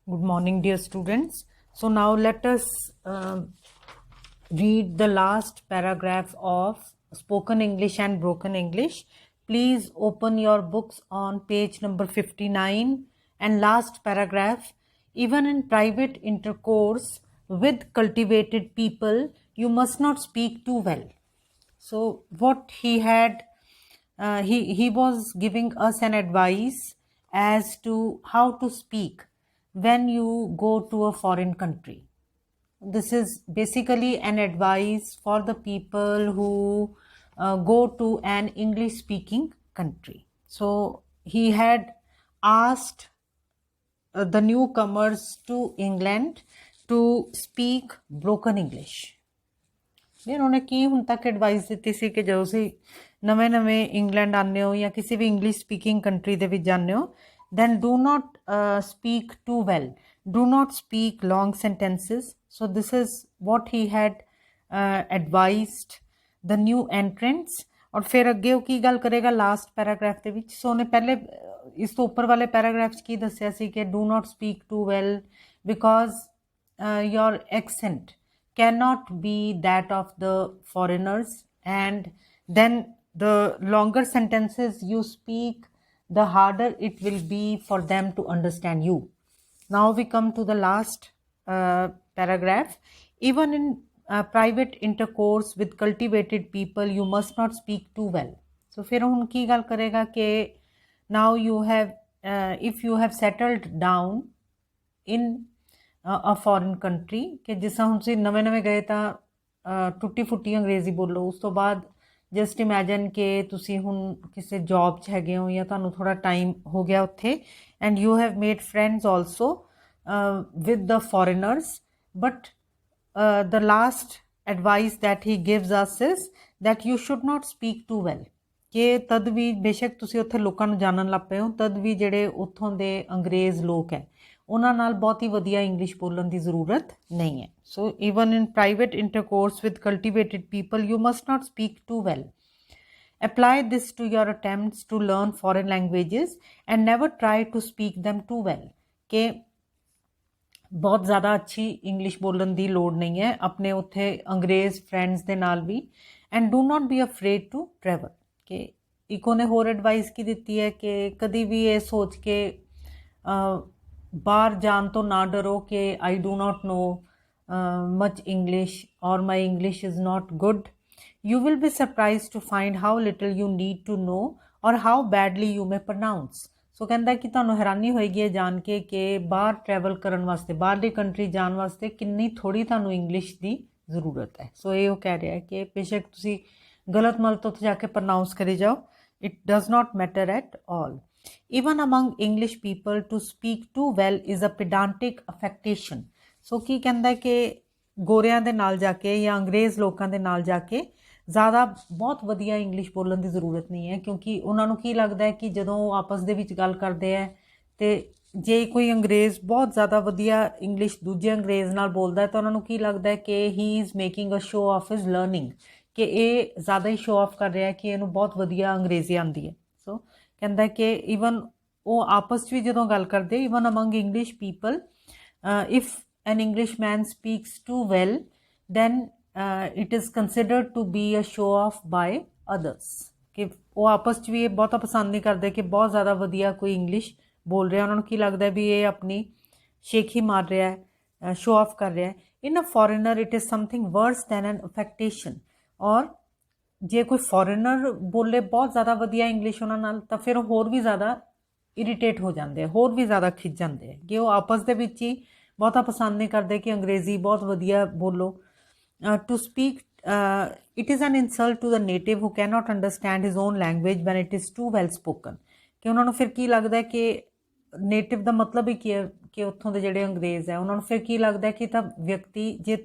Good morning, dear students. So now let us read the last paragraph of Spoken English and Broken English. Please open your books on page number 59 and last paragraph. Even in private intercourse with cultivated people, you must not speak too well. So what he had, he was giving us an advice as to how to speak when you go to a foreign country. This is basically an advice for the people who go to an English speaking country. So he had asked the newcomers to England to speak broken English. ਫਿਰ ਉਹਨੇ ਕੀ ਹੁਣ ਤੱਕ advice ਦਿੱਤੀ ਸੀ ਕਿ ਜਦੋਂ ਤੁਸੀਂ ਨਵੇਂ England ਆਉਂਦੇ ਹੋ ਜਾਂ ਕਿਸੇ ਵੀ ਇੰਗਲਿਸ਼ ਸਪੀਕਿੰਗ ਕੰਟਰੀ ਦੇ ਵਿੱਚ ਜਾਂਦੇ ਹੋ then do not speak too well, do not speak long sentences. So this is what he had advised the new entrants. ਔਰ ਫਿਰ ਅੱਗੇ ਉਹ ਕੀ ਗੱਲ ਕਰੇਗਾ ਲਾਸਟ ਪੈਰਾਗ੍ਰਾਫ ਦੇ ਵਿੱਚ। ਸੋ ਉਹਨੇ ਪਹਿਲੇ ਇਸ ਤੋਂ ਉੱਪਰ ਵਾਲੇ ਪੈਰਾਗ੍ਰਾਫ 'ਚ ਕੀ ਦੱਸਿਆ ਸੀ ਕਿ do not speak too well because your accent cannot be that of the foreigners, and then the longer sentences you speak, the harder it will be for them to understand you. Now we come to the last paragraph. Even in private intercourse with cultivated people, you must not speak too well. So फिर hun की गल करेगा कि now you have if you have settled down in a foreign country ਕਿ ਜਿਸ ਤਰ੍ਹਾਂ ਹੁਣ ਤੁਸੀਂ ਨਵੇਂ ਗਏ ਤਾਂ ਟੁੱਟੀ ਫੁੱਟੀ ਅੰਗਰੇਜ਼ੀ ਬੋਲੋ, ਉਸ ਤੋਂ ਬਾਅਦ ਜਸਟ ਇਮੈਜਨ ਕਿ ਤੁਸੀਂ ਹੁਣ ਕਿਸੇ ਜੌਬ 'ਚ ਹੈਗੇ ਹੋ ਜਾਂ ਤੁਹਾਨੂੰ ਥੋੜ੍ਹਾ ਟਾਈਮ ਹੋ ਗਿਆ ਉੱਥੇ and you have made friends also with the foreigners, but the last advice that he gives us is that you should not speak too well. ਕਿ ਤਦ ਵੀ ਬੇਸ਼ੱਕ ਤੁਸੀਂ ਉੱਥੇ ਲੋਕਾਂ ਨੂੰ ਜਾਣਨ ਲੱਗ ਪਏ ਹੋ, ਤਦ ਵੀ ਜਿਹੜੇ ਉੱਥੋਂ ਦੇ ਅੰਗਰੇਜ਼ ਲੋਕ ਹੈ ਉਹਨਾਂ ਨਾਲ ਬਹੁਤੀ ਵਧੀਆ ਇੰਗਲਿਸ਼ ਬੋਲਣ ਦੀ ਜ਼ਰੂਰਤ ਨਹੀਂ ਹੈ। So even in private intercourse with cultivated people you must not speak too well. Apply this to your attempts to learn foreign languages and never try to speak them too well. ਕਿ ਬਹੁਤ ਜ਼ਿਆਦਾ ਅੱਛੀ English ਬੋਲਣ ਦੀ ਲੋੜ ਨਹੀਂ ਹੈ ਆਪਣੇ ਉੱਥੇ ਅੰਗਰੇਜ਼ ਫਰੈਂਡਸ ਦੇ ਨਾਲ ਵੀ। And do not be afraid to travel. ਕਿ ਇੱਕ ਉਹਨੇ ਹੋਰ ਐਡਵਾਈਸ ਕੀ ਦਿੱਤੀ ਹੈ ਕਿ ਕਦੀ ਵੀ ਇਹ ਸੋਚ ਕੇ ਬਾਹਰ ਜਾਣ ਤੋਂ ਨਾ ਡਰੋ ਕਿ I do not know much English or my English is not good. You will be surprised to find how little you need to know or how badly you may pronounce. ਸੋ ਕਹਿੰਦਾ ਕਿ ਤੁਹਾਨੂੰ ਹੈਰਾਨੀ ਹੋਏਗੀ ਇਹ ਜਾਣ ਕੇ ਕਿ ਬਾਹਰ ਟਰੈਵਲ ਕਰਨ ਵਾਸਤੇ, ਬਾਹਰਲੀ ਕੰਟਰੀ ਜਾਣ ਵਾਸਤੇ ਕਿੰਨੀ ਥੋੜ੍ਹੀ ਤੁਹਾਨੂੰ ਇੰਗਲਿਸ਼ ਦੀ ਜ਼ਰੂਰਤ ਹੈ। ਸੋ ਇਹ ਉਹ ਕਹਿ ਰਿਹਾ ਕਿ ਬੇਸ਼ੱਕ ਤੁਸੀਂ ਗਲਤ ਮਲਤ ਉੱਥੇ ਜਾ ਕੇ ਪ੍ਰਨਾਊਂਸ ਕਰੀ ਜਾਓ, it does not matter at all. Even among English people, to speak too well is a pedantic affectation. ਸੋ ਕੀ ਕਹਿੰਦਾ ਕਿ ਗੋਰਿਆਂ ਦੇ ਨਾਲ ਜਾ ਕੇ ਜਾਂ ਅੰਗਰੇਜ਼ ਲੋਕਾਂ ਦੇ ਨਾਲ ਜਾ ਕੇ ਜ਼ਿਆਦਾ ਬਹੁਤ ਵਧੀਆ ਇੰਗਲਿਸ਼ ਬੋਲਣ ਦੀ ਜ਼ਰੂਰਤ ਨਹੀਂ ਹੈ, ਕਿਉਂਕਿ ਉਹਨਾਂ ਨੂੰ ਕੀ ਲੱਗਦਾ ਹੈ ਕਿ ਜਦੋਂ ਉਹ ਆਪਸ ਦੇ ਵਿੱਚ ਗੱਲ ਕਰਦੇ ਹੈ ਅਤੇ ਜੇ ਕੋਈ ਅੰਗਰੇਜ਼ ਬਹੁਤ ਜ਼ਿਆਦਾ ਵਧੀਆ ਇੰਗਲਿਸ਼ ਦੂਜੇ ਅੰਗਰੇਜ਼ ਨਾਲ ਬੋਲਦਾ ਤਾਂ ਉਹਨਾਂ ਨੂੰ ਕੀ ਲੱਗਦਾ ਹੈ ਕਿ he is making a show off his learning, ਕਿ ਇਹ ਜ਼ਿਆਦਾ ਹੀ ਸ਼ੋ ਆਫ ਕਰ ਰਿਹਾ ਕਿ ਇਹਨੂੰ ਬਹੁਤ ਵਧੀਆ ਅੰਗਰੇਜ਼ੀ ਆਉਂਦੀ ਹੈ। ਸੋ ਕਹਿੰਦਾ ਕਿ ਈਵਨ ਉਹ ਆਪਸ 'ਚ ਵੀ ਜਦੋਂ ਗੱਲ ਕਰਦੇ, even among English people, if an English man speaks too well then it is considered to be a show off by others. ਕਿ ਉਹ ਆਪਸ 'ਚ ਵੀ ਇਹ ਬਹੁਤਾ ਪਸੰਦ ਨਹੀਂ ਕਰਦੇ ਕਿ ਬਹੁਤ ਜ਼ਿਆਦਾ ਵਧੀਆ ਕੋਈ ਇੰਗਲਿਸ਼ ਬੋਲ ਰਿਹਾ, ਉਹਨਾਂ ਨੂੰ ਕੀ ਲੱਗਦਾ ਵੀ ਇਹ ਆਪਣੀ ਸ਼ੇਖੀ ਮਾਰ ਰਿਹਾ ਹੈ, ਸ਼ੋ ਆਫ ਕਰ ਰਿਹਾ ਹੈ। In a foreigner it is something worse than an affectation. ਔਰ ਜੇ ਕੋਈ ਫੋਰਨਰ ਬੋਲੇ ਬਹੁਤ ਜ਼ਿਆਦਾ ਵਧੀਆ ਇੰਗਲਿਸ਼ ਉਹਨਾਂ ਨਾਲ ਤਾਂ ਫਿਰ ਉਹ ਹੋਰ ਵੀ ਜ਼ਿਆਦਾ ਇਰੀਟੇਟ ਹੋ ਜਾਂਦੇ ਆ, ਹੋਰ ਵੀ ਜ਼ਿਆਦਾ ਖਿੱਚ ਜਾਂਦੇ ਆ ਕਿ ਉਹ ਆਪਸ ਦੇ ਵਿੱਚ ਹੀ ਬਹੁਤਾ ਪਸੰਦ ਨਹੀਂ ਕਰਦੇ ਕਿ ਅੰਗਰੇਜ਼ੀ ਬਹੁਤ ਵਧੀਆ ਬੋਲੋ। To speak, it is an insult to the native who cannot understand his own language when it is too well spoken. ਕਿ ਉਹਨਾਂ ਨੂੰ ਫਿਰ ਕੀ ਲੱਗਦਾ ਕਿ ਨੇਟਿਵ ਦਾ ਮਤਲਬ ਹੀ ਕੀ ਹੈ ਕਿ ਉੱਥੋਂ ਦੇ ਜਿਹੜੇ ਅੰਗਰੇਜ਼ ਹੈ ਉਹਨਾਂ ਨੂੰ ਫਿਰ ਕੀ ਲੱਗਦਾ ਕਿ ਤਾਂ ਵਿਅਕਤੀ ਜੇ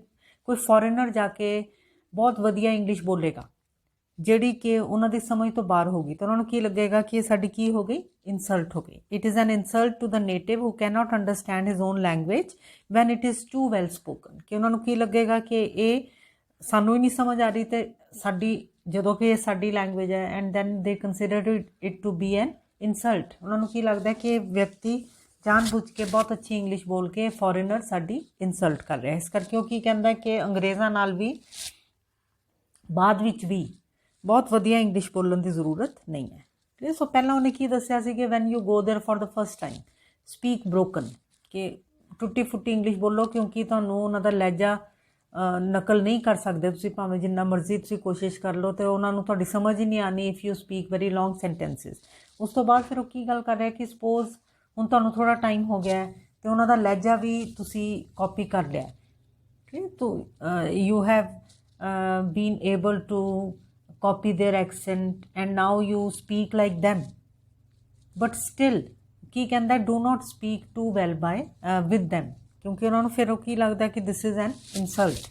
ਕੋਈ ਫੋਰਨਰ ਜਾ ਕੇ ਬਹੁਤ ਵਧੀਆ ਇੰਗਲਿਸ਼ ਬੋਲੇਗਾ ਜਿਹੜੀ ਕਿ ਉਹਨਾਂ ਦੀ ਸਮਝ ਤੋਂ ਬਾਹਰ ਹੋਗੀ ਤਾਂ ਉਹਨਾਂ ਨੂੰ ਕੀ ਲੱਗੇਗਾ ਕਿ ਇਹ ਸਾਡੀ ਕੀ ਹੋ ਗਈ, ਇਨਸਲਟ ਹੋ ਗਈ। It is an insult to the native who can not understand his own language when it is too well spoken. ਕਿ ਉਹਨਾਂ ਨੂੰ ਕੀ ਲੱਗੇਗਾ ਕਿ ਇਹ ਸਾਨੂੰ ਹੀ ਨਹੀਂ ਸਮਝ ਆ ਰਹੀ ਅਤੇ ਸਾਡੀ ਜਦੋਂ ਕਿ ਇਹ ਸਾਡੀ ਲੈਂਗੁਏਜ ਹੈ, and then they consider it to be an insult. ਉਹਨਾਂ ਨੂੰ ਕੀ ਲੱਗਦਾ ਕਿ ਇਹ ਵਿਅਕਤੀ ਜਾਣਬੁੱਝ ਕੇ ਬਹੁਤ ਅੱਛੀ ਇੰਗਲਿਸ਼ ਬੋਲ ਕੇ ਫੋਰਨਰ ਸਾਡੀ ਇਨਸਲਟ ਕਰ ਰਿਹਾ। ਇਸ ਕਰਕੇ ਉਹ ਕੀ ਕਹਿੰਦਾ ਕਿ ਅੰਗਰੇਜ਼ਾਂ ਨਾਲ ਵੀ ਬਾਅਦ ਵਿੱਚ ਵੀ ਬਹੁਤ ਵਧੀਆ ਇੰਗਲਿਸ਼ ਬੋਲਣ ਦੀ ਜ਼ਰੂਰਤ ਨਹੀਂ ਹੈ। ਠੀਕ, ਸੋ ਪਹਿਲਾਂ ਉਹਨੇ ਕੀ ਦੱਸਿਆ ਸੀ ਕਿ when you go there for the first time speak broken, ਕਿ ਟੁੱਟੀ ਫੁੱਟੀ ਇੰਗਲਿਸ਼ ਬੋਲੋ, ਕਿਉਂਕਿ ਤੁਹਾਨੂੰ ਉਹਨਾਂ ਦਾ ਲਹਿਜਾ ਨਕਲ ਨਹੀਂ ਕਰ ਸਕਦੇ ਤੁਸੀਂ, ਭਾਵੇਂ ਜਿੰਨਾ ਮਰਜ਼ੀ ਤੁਸੀਂ ਕੋਸ਼ਿਸ਼ ਕਰ ਲਓ, ਤੇ ਉਹਨਾਂ ਨੂੰ ਤੁਹਾਡੀ ਸਮਝ ਹੀ ਨਹੀਂ ਆਣੀ ਇਫ ਯੂ ਸਪੀਕ ਵੈਰੀ ਲੌਂਗ ਸੈਂਟੈਂਸਿਸ। ਉਸ ਤੋਂ ਬਾਅਦ ਫਿਰ ਉਹ ਕੀ ਗੱਲ ਕਰ ਰਿਹਾ ਕਿ ਸਪੋਜ਼ ਹੁਣ ਤੁਹਾਨੂੰ ਥੋੜ੍ਹਾ ਟਾਈਮ ਹੋ ਗਿਆ ਅਤੇ ਉਹਨਾਂ ਦਾ ਲਹਿਜਾ ਵੀ ਤੁਸੀਂ ਕਾਪੀ ਕਰ ਲਿਆ, ਠੀਕ, ਤੋ you have been able to copy their accent and now you speak like them, but still ਕੀ ਕਹਿੰਦਾ do not speak too well by with them, ਕਿਉਂਕਿ ਉਹਨਾਂ ਨੂੰ ਫਿਰ ਉਹ ਕੀ ਲੱਗਦਾ ਕਿ this is an insult.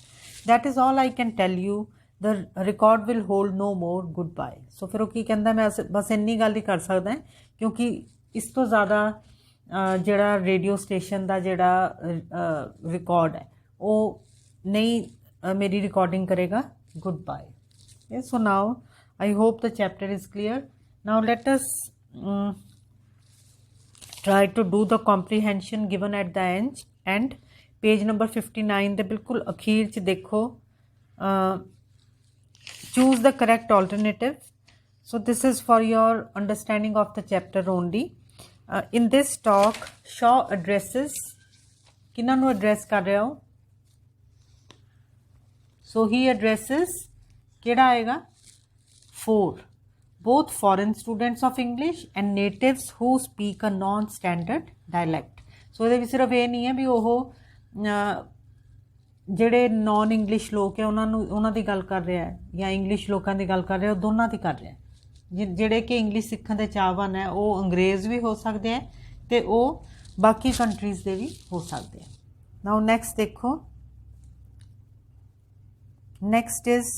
That is all I can tell you, the record will hold no more, goodbye. ਸੋ ਫਿਰ ਉਹ ਕੀ ਕਹਿੰਦਾ ਮੈਂ ਬਸ ਇੰਨੀ ਗੱਲ ਹੀ ਕਰ ਸਕਦਾ ਕਿਉਂਕਿ ਇਸ ਤੋਂ ਜ਼ਿਆਦਾ ਜਿਹੜਾ ਰੇਡੀਓ ਸਟੇਸ਼ਨ ਦਾ ਜਿਹੜਾ ਰਿਕਾਰਡ ਹੈ ਉਹ ਨਹੀਂ ਮੇਰੀ ਰਿਕਾਰਡਿੰਗ ਕਰੇਗਾ। goodbye. Okay, so now I hope the chapter is clear. Now let us try to do the comprehension given at the end. Page number 59 ਦੇ ਬਿਲਕੁਲ ਅਖੀਰ 'ਚ ਦੇਖੋ, choose the correct alternative. So this is for your understanding of the chapter only. In this talk Shaw addresses, ਕਿਹਨਾਂ ਨੂੰ address ਕਰ ਰਿਹਾ ਹੋ? So he addresses, ਕਿਹੜਾ ਆਏਗਾ 4, both foreign students of English and natives who speak a non-standard dialect. ਸੋ ਇਹਦੇ ਵਿੱਚ ਸਿਰਫ ਇਹ ਨਹੀਂ ਹੈ ਵੀ ਉਹ ਜਿਹੜੇ ਨੌਨ ਇੰਗਲਿਸ਼ ਲੋਕ ਹੈ ਉਹਨਾਂ ਦੀ ਗੱਲ ਕਰ ਰਿਹਾ ਹੈ ਜਾਂ ਇੰਗਲਿਸ਼ ਲੋਕਾਂ ਦੀ ਗੱਲ ਕਰ ਰਿਹਾ, ਉਹ ਦੋਨਾਂ ਦੀ ਕਰ ਰਿਹਾ। ਜਿਹੜੇ ਕਿ ਇੰਗਲਿਸ਼ ਸਿੱਖਣ ਦੇ ਚਾਹਵਾਨ ਹੈ ਉਹ ਅੰਗਰੇਜ਼ ਵੀ ਹੋ ਸਕਦੇ ਹੈ ਅਤੇ ਉਹ ਬਾਕੀ ਕੰਟਰੀਜ਼ ਦੇ ਵੀ ਹੋ ਸਕਦੇ ਹੈ। ਨਾਓ ਨੈਕਸਟ ਦੇਖੋ, next is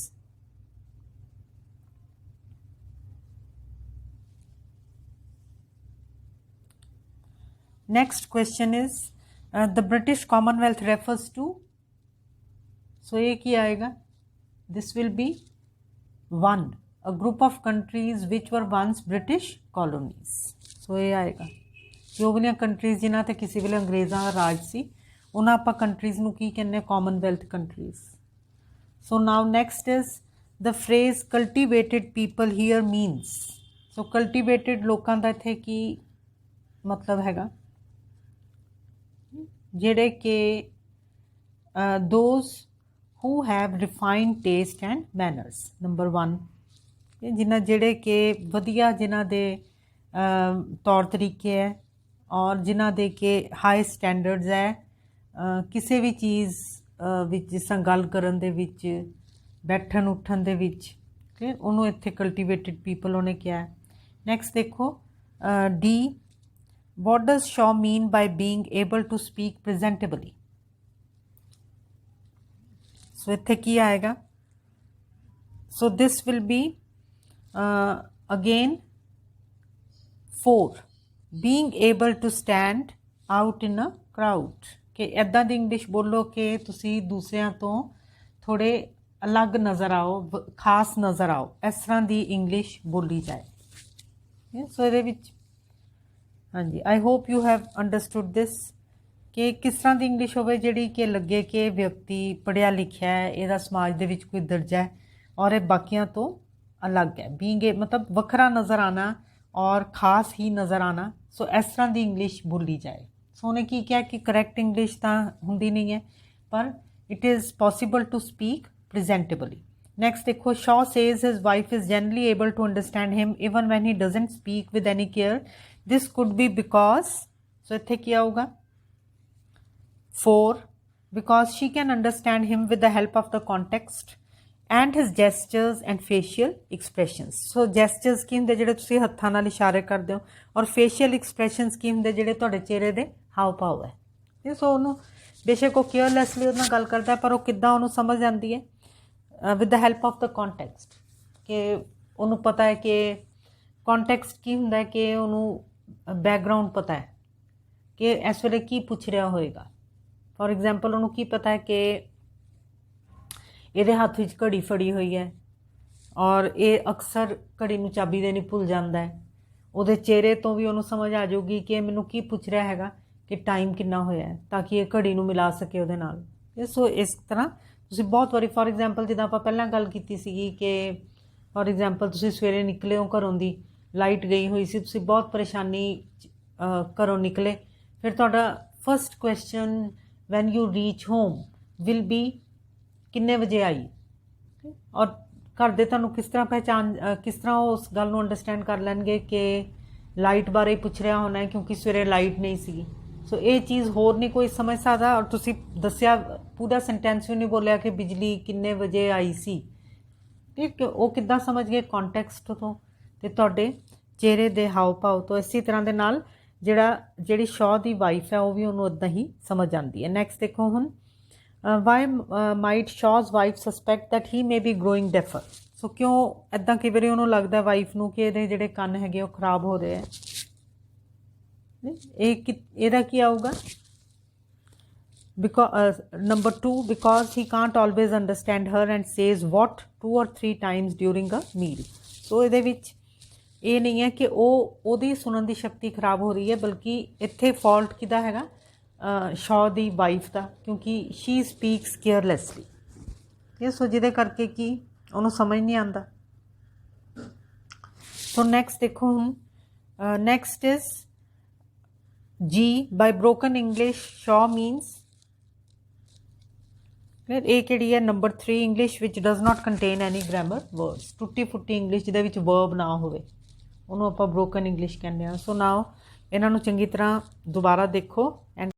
next question is the British Commonwealth refers to, so ये क्या आएगा? This will be 1, a group of countries which were once British colonies. so ये आएगा जो वाली कंट्रीज जिन्हां ते किसी वेले अंग्रेज़ां दा राज सी उन्हां आपां कंट्रीज नूं की कहने Commonwealth countries. so now next is the phrase cultivated people here means. so cultivated लोकां दा इत्थे की मतलब हैगा? ਜਿਹੜੇ ਕਿ those who have refined taste and manners, number 1, ਜਿਨ੍ਹਾਂ ਜਿਹੜੇ ਕਿ ਵਧੀਆ ਜਿਨ੍ਹਾਂ ਦੇ ਤੌਰ ਤਰੀਕੇ ਹੈ ਔਰ ਜਿਨ੍ਹਾਂ ਦੇ ਕਿ ਹਾਈ ਸਟੈਂਡਰਡਸ ਹੈ ਕਿਸੇ ਵੀ ਚੀਜ਼ ਵਿੱਚ, ਜਿਸ ਤਰ੍ਹਾਂ ਗੱਲ ਕਰਨ ਦੇ ਵਿੱਚ, ਬੈਠਣ ਉੱਠਣ ਦੇ ਵਿੱਚ, ਠੀਕ, ਉਹਨੂੰ ਇੱਥੇ ਕਲਟੀਵੇਟਿਡ ਪੀਪਲ ਉਹਨੇ ਕਿਹਾ। ਨੈਕਸਟ ਦੇਖੋ D, what does Shaw mean by being able to speak presentably? so ਇੱਥੇ ਕੀ ਆਏਗਾ? so this will be again 4, being able to stand out in a crowd, ਕਿ ਇੱਦਾਂ ਦੀ ਇੰਗਲਿਸ਼ ਬੋਲੋ ਕਿ ਤੁਸੀਂ ਦੂਸਰਿਆਂ ਤੋਂ ਥੋੜ੍ਹੇ ਅਲੱਗ ਨਜ਼ਰ ਆਓ, ਖਾਸ ਨਜ਼ਰ ਆਓ, ਇਸ ਤਰ੍ਹਾਂ ਦੀ ਇੰਗਲਿਸ਼ ਬੋਲੀ ਜਾਏ। ਸੋ ਇਹਦੇ ਵਿੱਚ ਹਾਂਜੀ I hope you have understood this, ਕਿ ਕਿਸ ਤਰ੍ਹਾਂ ਦੀ ਇੰਗਲਿਸ਼ ਹੋਵੇ ਜਿਹੜੀ ਕਿ ਲੱਗੇ ਕਿ ਵਿਅਕਤੀ ਪੜ੍ਹਿਆ ਲਿਖਿਆ ਹੈ, ਇਹਦਾ ਸਮਾਜ ਦੇ ਵਿੱਚ ਕੋਈ ਦਰਜਾ ਹੈ ਔਰ ਇਹ ਬਾਕੀਆਂ ਤੋਂ ਅਲੱਗ ਹੈ। ਬੀਇੰਗ ਮਤਲਬ ਵੱਖਰਾ ਨਜ਼ਰ ਆਉਣਾ ਔਰ ਖਾਸ ਹੀ ਨਜ਼ਰ ਆਉਣਾ। ਸੋ ਇਸ ਤਰ੍ਹਾਂ ਦੀ ਇੰਗਲਿਸ਼ ਬੋਲੀ ਜਾਏ। ਸੋ ਉਹਨੇ ਕੀ ਕਿਹਾ ਕਿ ਕਰੈਕਟ ਇੰਗਲਿਸ਼ ਤਾਂ ਹੁੰਦੀ ਨਹੀਂ ਹੈ, ਪਰ it is possible to speak presentably. Next ਦੇਖੋ, Shaw says his wife is generally able to understand him even when he doesn't speak with any care. This could be because, so ਇੱਥੇ ਕੀ ਆਊਗਾ 4, because she can understand him with the help of the context and his gestures and facial expressions. So gestures ਕੀ ਹੁੰਦੇ ਜਿਹੜੇ ਤੁਸੀਂ ਹੱਥਾਂ ਨਾਲ ਇਸ਼ਾਰੇ ਕਰਦੇ ਹੋ, ਔਰ facial expressions ਕੀ ਹੁੰਦੇ ਜਿਹੜੇ ਤੁਹਾਡੇ ਚਿਹਰੇ ਦੇ ਹਾਵ ਭਾਵ ਹੈ। ਸੋ ਉਹਨੂੰ ਬੇਸ਼ੱਕ ਉਹ ਕੇਅਰਲੈਸਲੀ ਉਹਦੇ ਨਾਲ ਗੱਲ ਕਰਦਾ, ਪਰ ਉਹ ਕਿੱਦਾਂ ਉਹਨੂੰ ਸਮਝ ਆਉਂਦੀ ਹੈ with the help of the context, ਕਿ ਉਹਨੂੰ ਪਤਾ ਹੈ ਕਿ ਕੌਨਟੈਕਸਟ ਕੀ ਹੁੰਦਾ ਹੈ, ਕਿ ਉਹਨੂੰ ਬੈਕਗਰਾਊਂਡ ਪਤਾ ਹੈ ਕਿ ਇਸ ਵੇਲੇ ਕੀ ਪੁੱਛ ਰਿਹਾ ਹੋਏਗਾ। ਫੋਰ ਐਗਜ਼ਾਮਪਲ ਉਹਨੂੰ ਕੀ ਪਤਾ ਹੈ ਕਿ ਇਹਦੇ ਹੱਥ ਵਿੱਚ ਘੜੀ ਫੜੀ ਹੋਈ ਹੈ ਔਰ ਇਹ ਅਕਸਰ ਘੜੀ ਨੂੰ ਚਾਬੀ ਦੇਣੀ ਭੁੱਲ ਜਾਂਦਾ ਹੈ। ਉਹਦੇ ਚਿਹਰੇ ਤੋਂ ਵੀ ਉਹਨੂੰ ਸਮਝ ਆ ਜਾਊਗੀ ਕਿ ਮੈਨੂੰ ਕੀ ਪੁੱਛ ਰਿਹਾ ਹੈਗਾ, ਕਿ ਟਾਈਮ ਕਿੰਨਾ ਹੋਇਆ ਹੈ, ਤਾਂ ਕਿ ਇਹ ਘੜੀ ਨੂੰ ਮਿਲਾ ਸਕੇ ਉਹਦੇ ਨਾਲ। ਸੋ ਇਸ ਤਰ੍ਹਾਂ ਤੁਸੀਂ ਬਹੁਤ ਵਾਰੀ, ਫੋਰ ਐਗਜ਼ਾਮਪਲ ਜਿੱਦਾਂ ਆਪਾਂ ਪਹਿਲਾਂ ਗੱਲ ਕੀਤੀ ਸੀਗੀ ਕਿ ਫੋਰ ਐਗਜ਼ਾਮਪਲ ਤੁਸੀਂ ਸਵੇਰੇ ਨਿਕਲੇ ਹੋ ਘਰੋਂ ਦੀ, ਲਾਈਟ ਗਈ ਹੋਈ ਸੀ, ਤੁਸੀਂ ਬਹੁਤ ਪਰੇਸ਼ਾਨੀ ਘਰੋਂ ਨਿਕਲੇ, ਫਿਰ ਤੁਹਾਡਾ first question when you reach home will be ਕਿੰਨੇ ਵਜੇ ਆਈ, ਔਰ ਘਰ ਦੇ ਤੁਹਾਨੂੰ ਕਿਸ ਤਰ੍ਹਾਂ ਉਸ ਗੱਲ ਨੂੰ ਅੰਡਰਸਟੈਂਡ ਕਰ ਲੈਣਗੇ ਕਿ ਲਾਈਟ ਬਾਰੇ ਪੁੱਛ ਰਿਹਾ ਹੋਣਾ ਹੈ ਕਿਉਂਕਿ ਸਵੇਰੇ ਲਾਈਟ ਨਹੀਂ ਸੀਗੀ। ਸੋ ਇਹ ਚੀਜ਼ ਹੋਰ ਨਹੀਂ ਕੋਈ ਸਮਝ ਸਕਦਾ, ਔਰ ਤੁਸੀਂ ਦੱਸਿਆ ਪੂਰਾ ਸੈਂਟੈਂਸ ਵੀ ਨਹੀਂ ਬੋਲਿਆ ਕਿ ਬਿਜਲੀ ਕਿੰਨੇ ਵਜੇ ਆਈ ਸੀ, ਠੀਕ, ਉਹ ਕਿੱਦਾਂ ਸਮਝ ਗਏ ਕੰਟੈਕਸਟ ਤੋਂ ਤੇ ਤੁਹਾਡੇ ਚਿਹਰੇ ਦੇ ਹਾਵ ਭਾਵ ਤੋਂ। ਇਸੇ ਤਰ੍ਹਾਂ ਦੇ ਨਾਲ ਜਿਹੜੀ ਸ਼ੌ ਦੀ ਵਾਈਫ ਹੈ ਉਹ ਵੀ ਉਹਨੂੰ ਇੱਦਾਂ ਹੀ ਸਮਝ ਆਉਂਦੀ ਹੈ। ਨੈਕਸਟ ਦੇਖੋ ਹੁਣ, why might Shaw's wife suspect that he may be growing deafer. So ਕਿਉਂ ਇੱਦਾਂ ਕਈ ਵਾਰੀ ਉਹਨੂੰ ਲੱਗਦਾ ਵਾਈਫ ਨੂੰ ਕਿ ਇਹਦੇ ਜਿਹੜੇ ਕੰਨ ਹੈਗੇ ਉਹ ਖਰਾਬ ਹੋ ਰਹੇ ਹੈ। ਇਹਦਾ ਕੀ ਆਊਗਾ? Number 2, because he can't always understand her and says what 2 or 3 times during a meal। ਸੋ ਇਹਦੇ ਵਿੱਚ ਇਹ ਨਹੀਂ ਹੈ ਕਿ ਉਹਦੀ ਸੁਣਨ ਦੀ ਸ਼ਕਤੀ ਖਰਾਬ ਹੋ ਰਹੀ ਹੈ, ਬਲਕਿ ਇੱਥੇ ਫਾਲਟ ਕਿਹਦਾ ਹੈਗਾ? ਸ਼ੌ ਦੀ ਵਾਈਫ ਦਾ, ਕਿਉਂਕਿ ਸ਼ੀ ਸਪੀਕਸ ਕੇਅਰਲੈਸਲੀ। ਇਹ ਸੋ ਜਿਹਦੇ ਕਰਕੇ ਕੀ ਉਹਨੂੰ ਸਮਝ ਨਹੀਂ ਆਉਂਦਾ। ਸੋ ਨੈਕਸਟ ਦੇਖੋ ਹੁਣ, ਨੈਕਸਟ ਇਜ਼ ਜੀ ਬਾਈ ਬ੍ਰੋਕਨ ਇੰਗਲਿਸ਼ ਸ਼ੌ ਮੀਨਸ, ਇਹ ਕਿਹੜੀ ਹੈ? Number 3, English which does not contain any grammar words. ਟੁੱਟੀ ਫੁੱਟੀ ਇੰਗਲਿਸ਼ ਜਿਹਦੇ ਵਿੱਚ ਵਰਬ ਨਾ ਹੋਵੇ ਉਹਨੂੰ ਆਪਾਂ ਬ੍ਰੋਕਨ ਇੰਗਲਿਸ਼ ਕਹਿੰਦੇ ਹਾਂ। ਸੋ ਨਾਓ ਇਹਨਾਂ ਨੂੰ ਚੰਗੀ ਤਰ੍ਹਾਂ ਦੁਬਾਰਾ ਦੇਖੋ ਐਂਡ